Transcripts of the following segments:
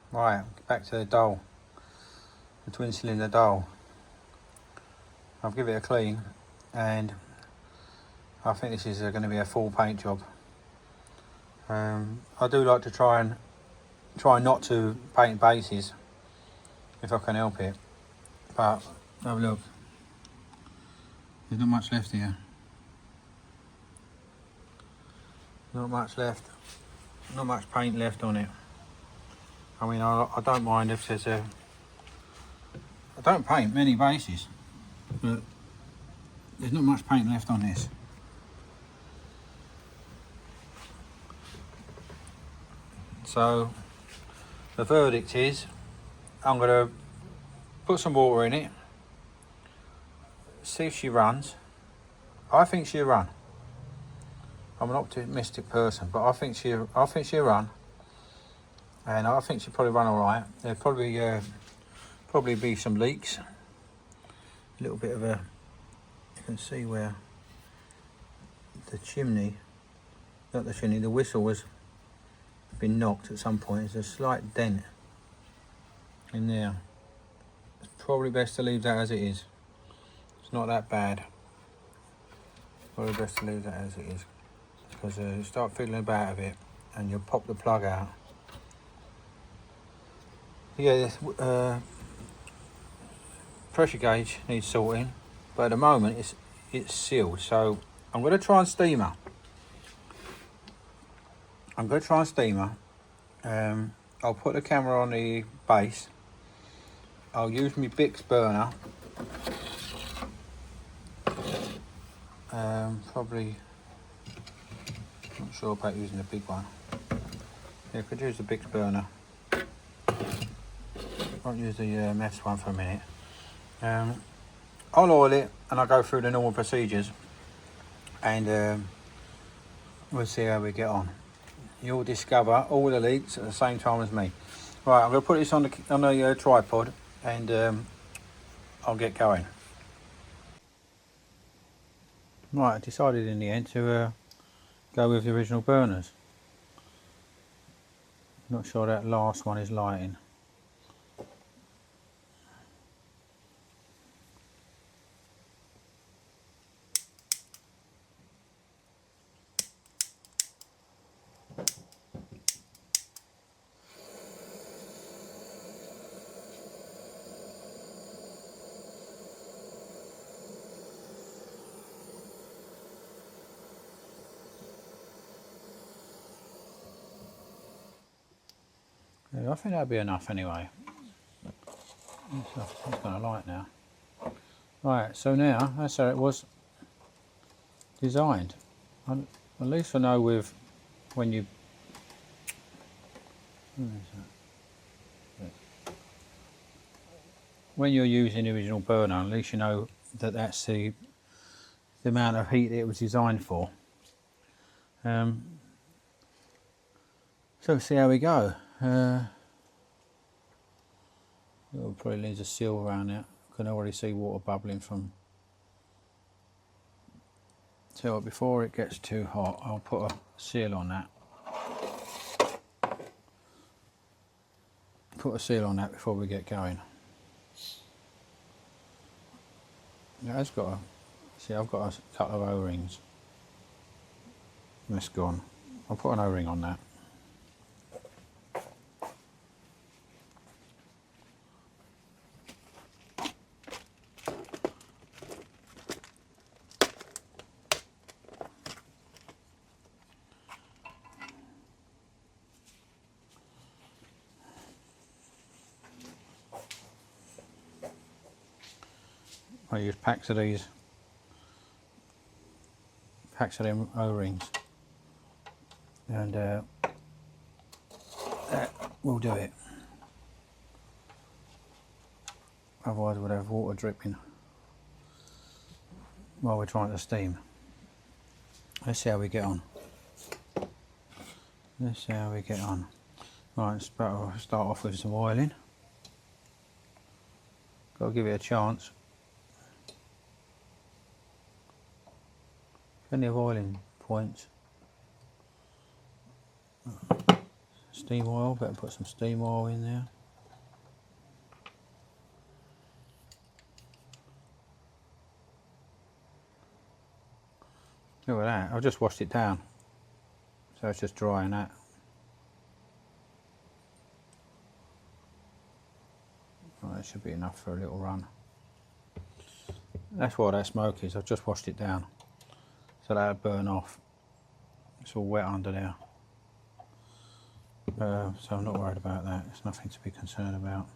Right, back to the Dole, the twin cylinder Dole. I'll give it a clean, and I think this is going to be a full paint job. I do like to try not to paint bases if I can help it, but have a look, there's not much left here. Not much left, not much paint left on it. I mean, I don't mind if there's I don't paint many bases, but there's not much paint left on this. So the verdict is I'm going to put some water in it, see if she runs. I think she'll run. I'm an optimistic person, but I think she'll run, and I think she'll probably run all right. There'll probably be some leaks. A little bit of you can see where the chimney, not the chimney, the whistle was been knocked at some point. There's a slight dent in there. It's probably best to leave that as it is. It's not that bad. Probably best to leave that as it is, because you start fiddling about a bit and you'll pop the plug out. Yeah, this pressure gauge needs sorting, but at the moment it's sealed. So I'm going to try and steam her. I'll put the camera on the base. I'll use my Bix burner. Probably not sure about using the big one. Yeah, I could use the Bix burner. Won't use the mess one for a minute. I'll oil it and I'll go through the normal procedures, and we'll see how we get on. You'll discover all the leaks at the same time as me. Right, I'm going to put this on the tripod, and I'll get going. Right, I decided in the end to go with the original burners. Not sure that last one is lighting. Yeah, I think that'll be enough anyway. It's going to light now. Right, so now that's how it was designed. At least I know with when you when you're using the original burner, at least you know that that's the amount of heat it was designed for. So we'll see how we go. It'll probably needs a seal around it. I can already see water bubbling from. So before it gets too hot, I'll put a seal on that. Put a seal on that before we get going. It has got a, see, I've got a couple of O-rings. That's gone. I'll put an O-ring on that. I use packs of these, packs of them O-rings, and that will do it. Otherwise we'll have water dripping while we're trying to steam. Let's see how we get on. Let's see how we get on. Right, let's start off with some oiling. Got to give it a chance. Plenty of oiling points. Steam oil, better put some steam oil in there. Look at that, I've just washed it down. So it's just drying that. Well, that should be enough for a little run. That's why that smoke is, I've just washed it down. So that'll burn off. It's all wet under there. So I'm not worried about that, there's nothing to be concerned about.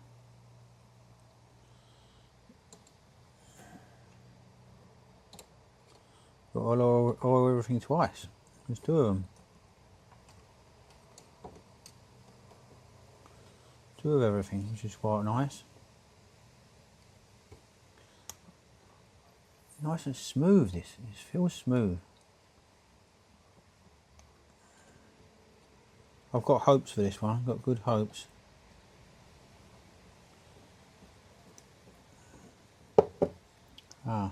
But I'll oil everything twice. There's two of them. Two of everything, which is quite nice. Nice and smooth this, it feels smooth. I've got hopes for this one, I've got good hopes. Ah,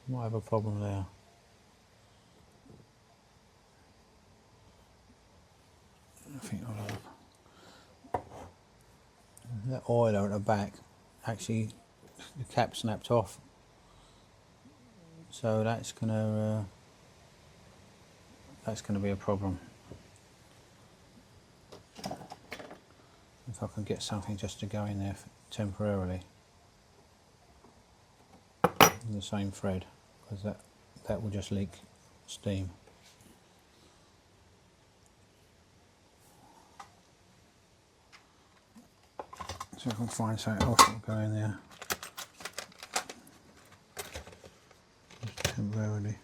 might have a problem there. I think I'll have that oiler at the back, actually the cap snapped off. So that's gonna be a problem. If I can get something just to go in there temporarily, in the same thread, because that will just leak steam. So I can find something else that will go in there just temporarily.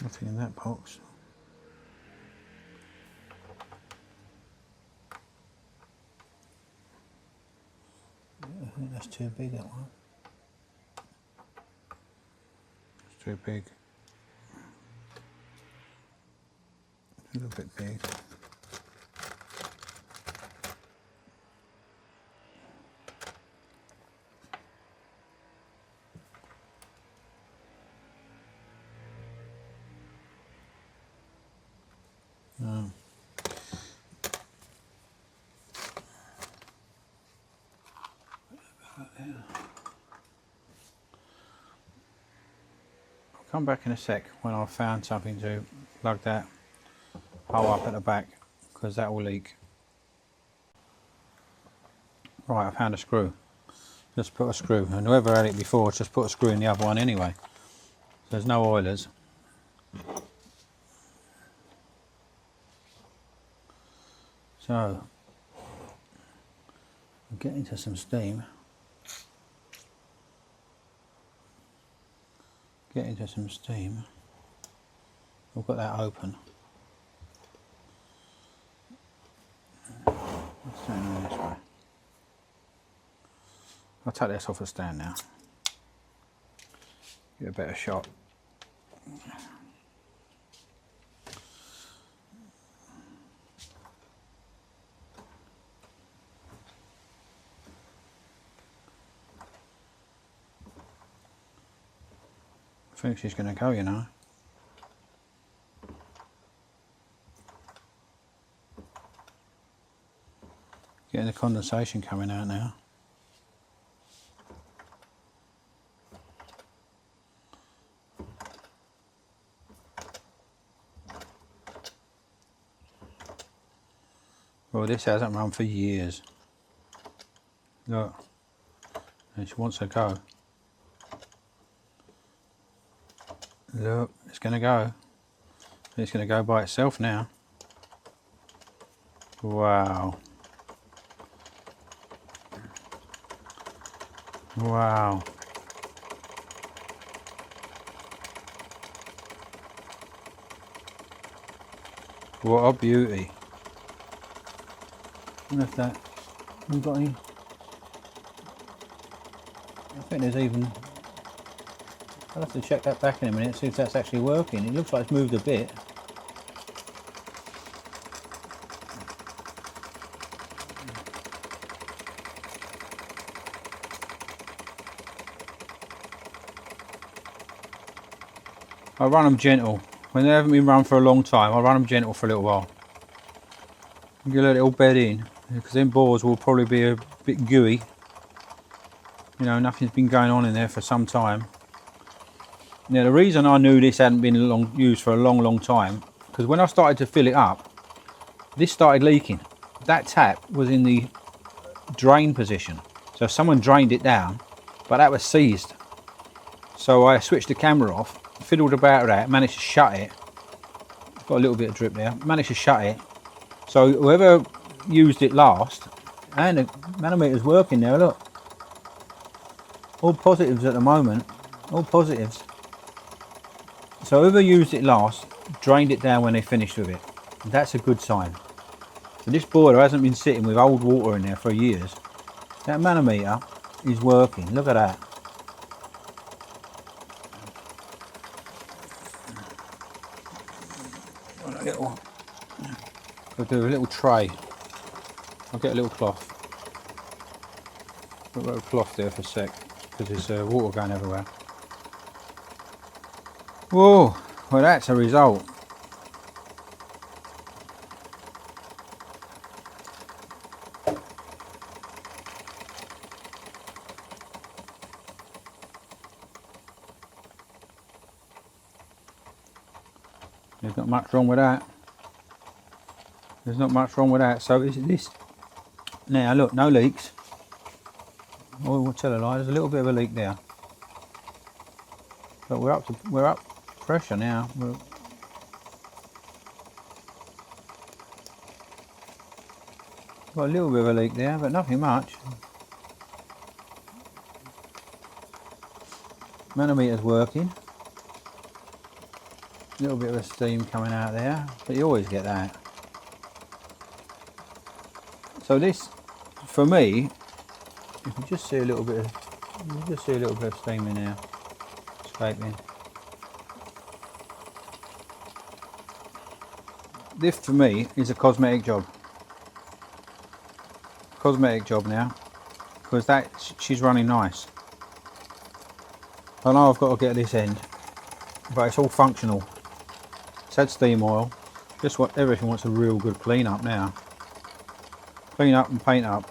Nothing in that box. I think that's too big, that one. It's too big. A little bit big. No. I'll come back in a sec when I've found something to plug that hole up at the back, because that will leak. Right, I found a screw. Just put a screw, and whoever had it before just put a screw in the other one anyway. There's no oilers. So, I'll get into some steam. Get into some steam. I've got that open. Let's turn it this way. I'll take this off the stand now. Get a better shot. I think she's going to go, you know. Getting the condensation coming out now. Well, this hasn't run for years. Look, and she wants to go. Look, it's going to go. It's going to go by itself now. Wow. Wow. What a beauty. I wonder if that, we've got any, I think there's even, I'll have to check that back in a minute, see if that's actually working. It looks like it's moved a bit. I run them gentle. When they haven't been run for a long time, I run them gentle for a little while. You let it all bed in, because them boards will probably be a bit gooey. You know, nothing's been going on in there for some time. Now the reason I knew this hadn't been used for a long time, because when I started to fill it up, this started leaking. That tap was in the drain position, so someone drained it down, but that was seized. So I switched the camera off, fiddled about with that, managed to shut it. Got a little bit of drip there, managed to shut it. So whoever used it last, and the manometer's working now, look. All positives at the moment, all positives. So whoever used it last, drained it down when they finished with it. That's a good sign. So this boiler hasn't been sitting with old water in there for years. That manometer is working, look at that. I'll do a little tray. I'll get a little cloth. Put a little cloth there for a sec, because there's water going everywhere. Whoa, well that's a result. There's not much wrong with that. There's not much wrong with that. So is this now? Look, no leaks. Oh, we'll tell a lie. There's a little bit of a leak there, but we're up pressure now. Got a little bit of a leak there, but nothing much. Manometer's working. A little bit of steam coming out there, but you always get that. So this, for me, you can just see a little bit of steam in there, escaping. This for me is a cosmetic job. Cosmetic job now, because that she's running nice. I know I've got to get this end, but it's all functional. It's had steam oil. Just what everything wants a real good clean up now. Clean up and paint up.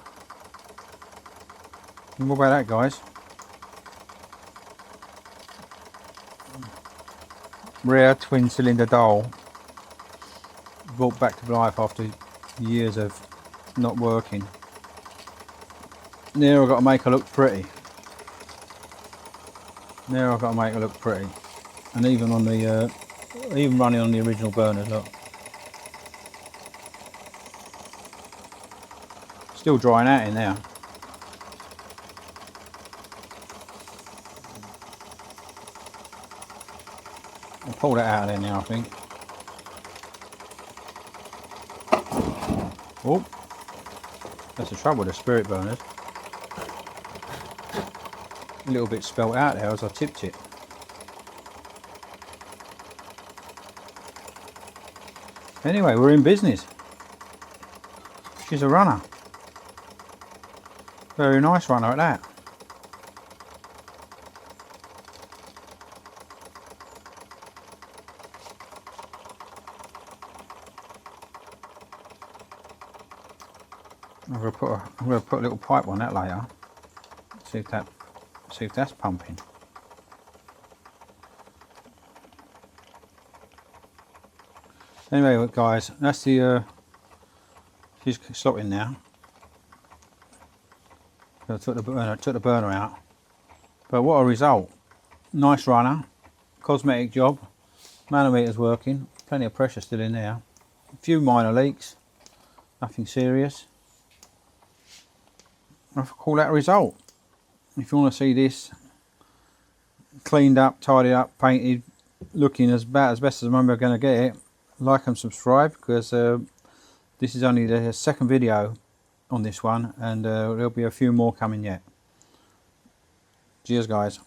And what about that, guys? Rare twin cylinder Dahl, brought back to life after years of not working. Now I've got to make her look pretty. Now I've got to make her look pretty. And even on the even running on the original burners, look. Still drying out in there. I'll pull that out of there now, I think. Oh, that's the trouble with the spirit burners. A little bit spelt out there as I tipped it. Anyway, we're in business. She's a runner. Very nice runner at that. I'm gonna put a little pipe on that later. See if that's pumping. Anyway, guys, that's the she's stopping now. So I took the burner out. But what a result. Nice runner. Cosmetic job. Manometer's working. Plenty of pressure still in there. A few minor leaks. Nothing serious. I call that a result. If you want to see this cleaned up, tidied up, painted, looking as best as I'm ever going to get it, like and subscribe, because this is only the second video on this one, and there'll be a few more coming yet. Cheers, guys.